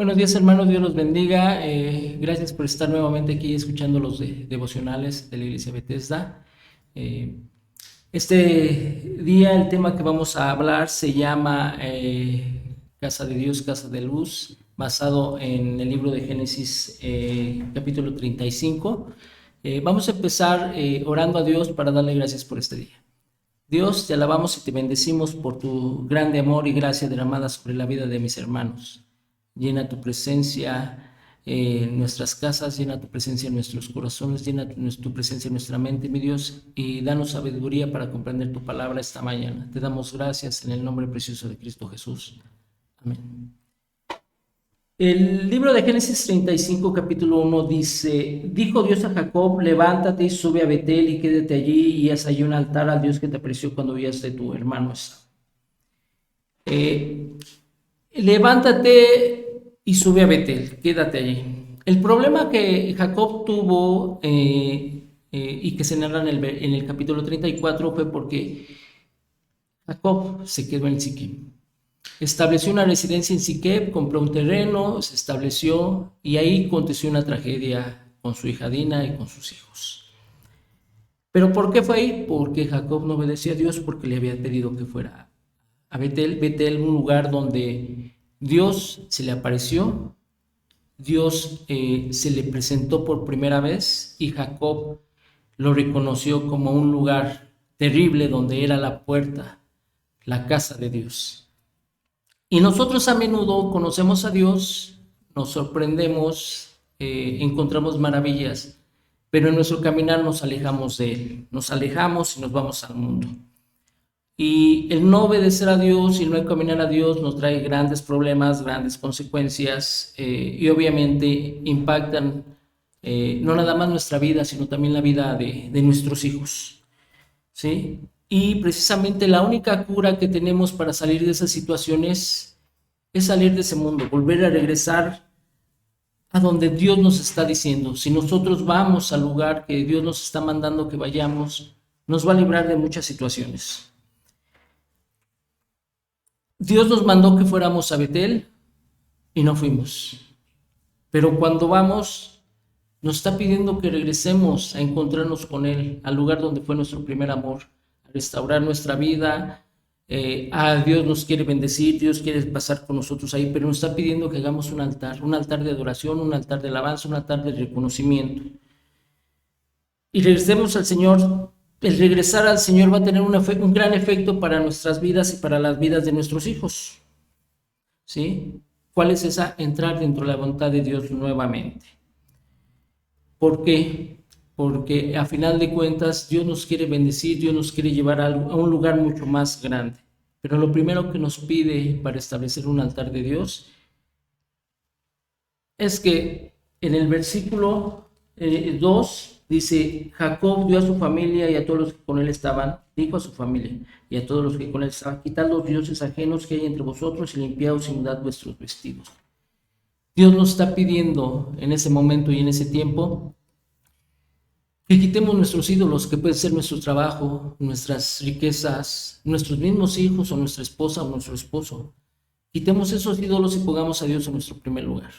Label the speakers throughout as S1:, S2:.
S1: Buenos días, hermanos, Dios los bendiga. Gracias por estar nuevamente aquí escuchando los devocionales de la Iglesia Bethesda. Eh, este día el tema que vamos a hablar se llama Casa de Dios, Casa de Luz, basado en el libro de Génesis capítulo 35. Vamos a empezar orando a Dios para darle gracias por este día. Dios, te alabamos y te bendecimos por tu grande amor y gracia derramada sobre la vida de mis hermanos. Llena tu presencia en nuestras casas, llena tu presencia en nuestros corazones, llena tu presencia en nuestra mente, mi Dios, y danos sabiduría para comprender tu palabra esta mañana. Te damos gracias en el nombre precioso de Cristo Jesús. Amén. El libro de Génesis 35, capítulo 1 dice: Dijo Dios a Jacob, levántate y sube a Betel y quédate allí y haz allí un altar al Dios que te apareció cuando huías de tu hermano Esaú. Levántate y sube a Betel, quédate allí. El problema que Jacob tuvo y que se narra en el capítulo 34 fue porque Jacob se quedó en Siquem. Estableció una residencia en Siquem, compró un terreno, se estableció y ahí aconteció una tragedia con su hija Dina y con sus hijos. ¿Pero por qué fue ahí? Porque Jacob no obedecía a Dios, porque le había pedido que fuera a Betel. Betel, un lugar donde Dios se le apareció, Dios se le presentó por primera vez y Jacob lo reconoció como un lugar terrible donde era la puerta, la casa de Dios. Y nosotros a menudo conocemos a Dios, nos sorprendemos, encontramos maravillas, pero en nuestro caminar nos alejamos de Él, nos alejamos y nos vamos al mundo. Y el no obedecer a Dios y el no caminar a Dios nos trae grandes problemas, grandes consecuencias y obviamente impactan no nada más nuestra vida, sino también la vida de nuestros hijos, ¿sí? Y precisamente la única cura que tenemos para salir de esas situaciones es salir de ese mundo, volver a regresar a donde Dios nos está diciendo. Si nosotros vamos al lugar que Dios nos está mandando que vayamos, nos va a librar de muchas situaciones. Dios nos mandó que fuéramos a Betel y no fuimos. Pero cuando vamos, nos está pidiendo que regresemos a encontrarnos con Él, al lugar donde fue nuestro primer amor, a restaurar nuestra vida. A Dios nos quiere bendecir, Dios quiere pasar con nosotros ahí, pero nos está pidiendo que hagamos un altar de adoración, un altar de alabanza, un altar de reconocimiento. Y regresemos al Señor. El regresar al Señor va a tener un gran efecto para nuestras vidas y para las vidas de nuestros hijos. ¿Sí? ¿Cuál es esa? Entrar dentro de la voluntad de Dios nuevamente. ¿Por qué? Porque a final de cuentas Dios nos quiere bendecir, Dios nos quiere llevar a un lugar mucho más grande. Pero lo primero que nos pide para establecer un altar de Dios es que en el versículo 2 dice: Jacob dio a su familia y a todos los que con él estaban, dijo a su familia y a todos los que con él estaban: quitad los dioses ajenos que hay entre vosotros y limpiaos y mudad vuestros vestidos. Dios nos está pidiendo en ese momento y en ese tiempo que quitemos nuestros ídolos, que puede ser nuestro trabajo, nuestras riquezas, nuestros mismos hijos o nuestra esposa o nuestro esposo. Quitemos esos ídolos y pongamos a Dios en nuestro primer lugar.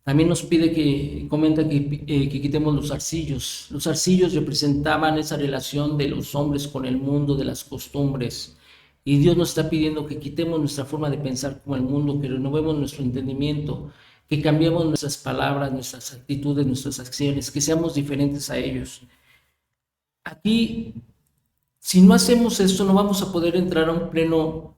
S1: También nos pide comenta que quitemos los zarcillos. Los zarcillos representaban esa relación de los hombres con el mundo, de las costumbres. Y Dios nos está pidiendo que quitemos nuestra forma de pensar como el mundo, que renovemos nuestro entendimiento, que cambiemos nuestras palabras, nuestras actitudes, nuestras acciones, que seamos diferentes a ellos. Aquí, si no hacemos esto, no vamos a poder entrar a un pleno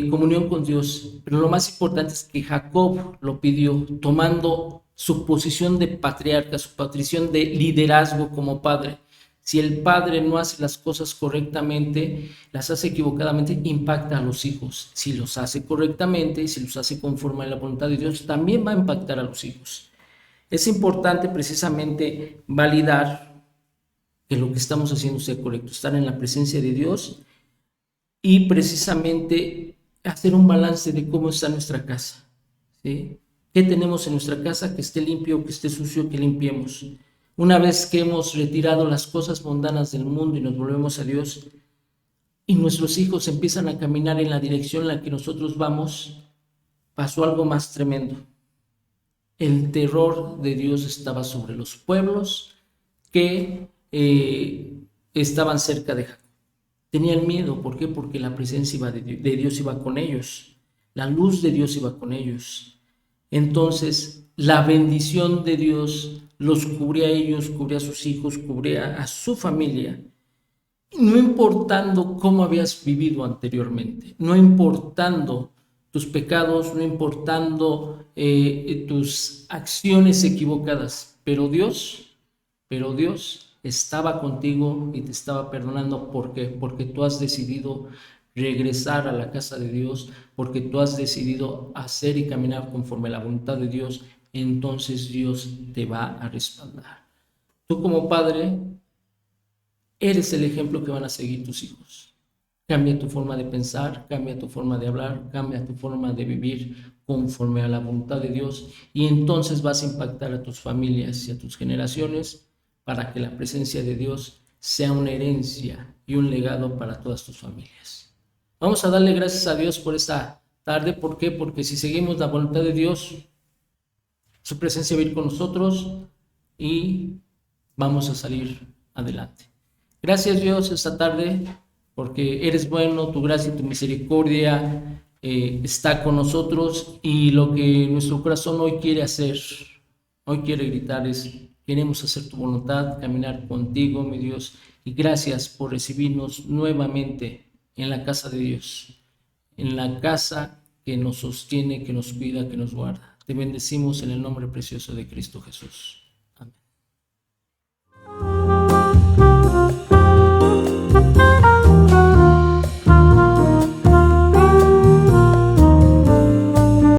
S1: comunión con Dios. Pero lo más importante es que Jacob lo pidió, tomando su posición de patriarca, su posición de liderazgo como padre. Si el padre no hace las cosas correctamente, las hace equivocadamente, impacta a los hijos. Si los hace correctamente, si los hace conforme a la voluntad de Dios, también va a impactar a los hijos. Es importante precisamente validar que lo que estamos haciendo sea correcto, estar en la presencia de Dios y precisamente hacer un balance de cómo está nuestra casa, ¿sí? ¿Qué tenemos en nuestra casa? Que esté limpio, que esté sucio, que limpiemos. Una vez que hemos retirado las cosas mundanas del mundo y nos volvemos a Dios, y nuestros hijos empiezan a caminar en la dirección en la que nosotros vamos, pasó algo más tremendo. El terror de Dios estaba sobre los pueblos que estaban cerca de Jacob. Tenían miedo, ¿por qué? Porque la presencia de Dios iba con ellos, la luz de Dios iba con ellos. Entonces, la bendición de Dios los cubría a ellos, cubría a sus hijos, cubría a su familia, no importando cómo habías vivido anteriormente, no importando tus pecados, no importando tus acciones equivocadas, pero Dios estaba contigo y te estaba perdonando. ¿Por qué? Porque tú has decidido regresar a la casa de Dios, porque tú has decidido hacer y caminar conforme a la voluntad de Dios. Entonces Dios te va a respaldar. Tú como padre eres el ejemplo que van a seguir tus hijos. Cambia tu forma de pensar, cambia tu forma de hablar, cambia tu forma de vivir conforme a la voluntad de Dios, y entonces vas a impactar a tus familias y a tus generaciones para que la presencia de Dios sea una herencia y un legado para todas tus familias. Vamos a darle gracias a Dios por esta tarde. ¿Por qué? Porque si seguimos la voluntad de Dios, su presencia va a ir con nosotros y vamos a salir adelante. Gracias, Dios, esta tarde, porque eres bueno, tu gracia y tu misericordia está con nosotros, y lo que nuestro corazón hoy quiere hacer, hoy quiere gritar es: queremos hacer tu voluntad, caminar contigo, mi Dios, y gracias por recibirnos nuevamente en la casa de Dios, en la casa que nos sostiene, que nos cuida, que nos guarda. Te bendecimos en el nombre precioso de Cristo Jesús.